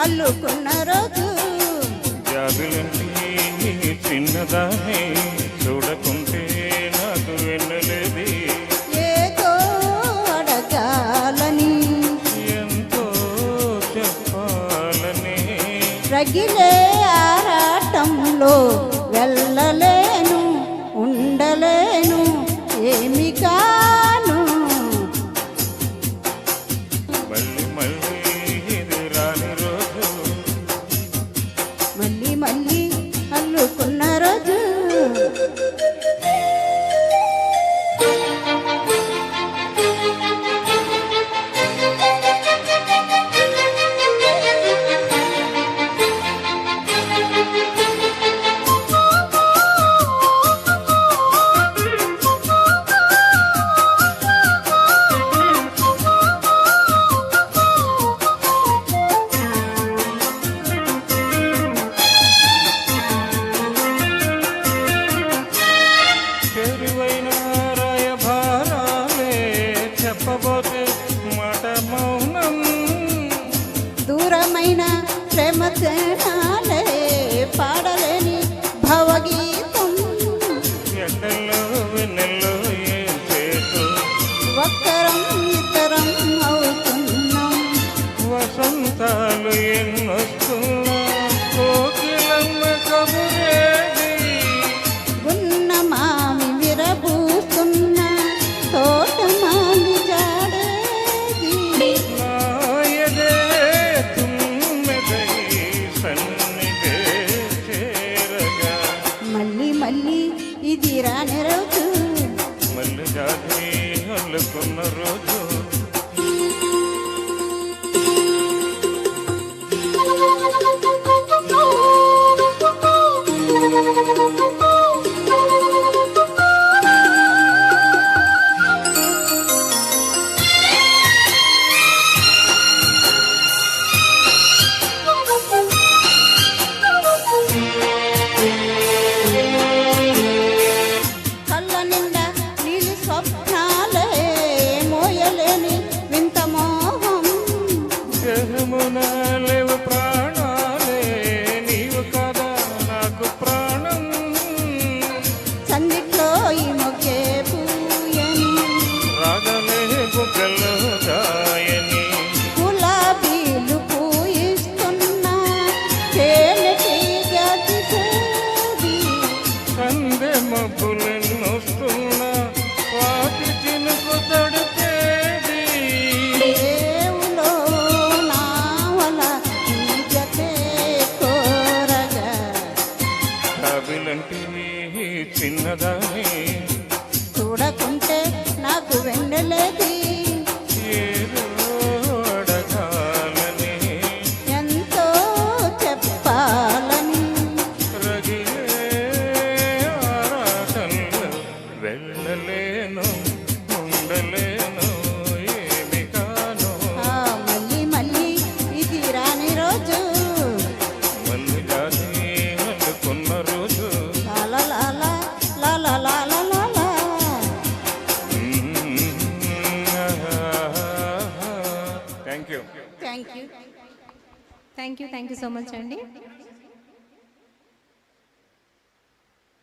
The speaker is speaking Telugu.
అల్లుకున్న రోజు. జాబిలంటే చిన్నదాన్ని చూడకుంటే నాకు వెన్నలేది. ఏదో అడగాలని ఎంతో చెప్పాలని రగిలే ఆరాటంలో వెళ్ళలేను ఉండలేను ఏమి కాను. మళ్ళీ మళ్ళీ ఇది రాని రోజు. మళ్ళీ మళ్ళీ అల్లుకున్న రోజు. చెరువైన రాయభారాలే చెప్పబోతే మాట మౌనం. దూరమైన ప్రేమ తేనాలే పాడలేని భవగీతం. ఎండల్లో వెన్నెల్లో ఏం చేతు ఒక్కరం ఇద్దరం అవుతున్నాం. వసంతాలు ఎన్నొస్తున్నా కోకిలమ్మ కబురేది. ఉన్న మామి విరబూస్తున్న తోటమాలి జాడేది. నాయదే తుమ్మెదై సన్నిధే చేరగా మళ్ళీ మళ్ళీ ఇది రాని రోజు. మళ్ళీ జాతి అల్లుకున్న రోజు. కళ్ళ నిండా నీలి స్వప్నాలే మోయలేని వింత మోహం. దేహమున లేవు ప్రాణాలే నీవు కదా నాకు ప్రాణం. సందిట్లో ఈ మొగ్గే పూయని రాగలే బుగ్గలు దాయని. గులాబీలు పూయిస్తున్న తేనెటి గదిసేది. సందె మబ్బులెన్నొస్తున్నా వాటి చినుకు తడిపేది. దేవులో నావల ఈ జతే కోరగా. జాబిలంటే చిన్నదాని చూడకుంటే నాకు వెన్నెలేది. ఏదో అడగాలని ఎంతో చెప్పాలని రగిలే ఆరాటంలో వెళ్ళలేను ఉండలేను ఏమి కాను. ఆ మళ్ళీ మళ్ళీ ఇది రాని రోజు. మళ్ళీ జాతి అల్లుకున్న రోజు. లాలాలాలా, లాలాలాలాలా. Thank you. Thank you. Thank you so much అండి.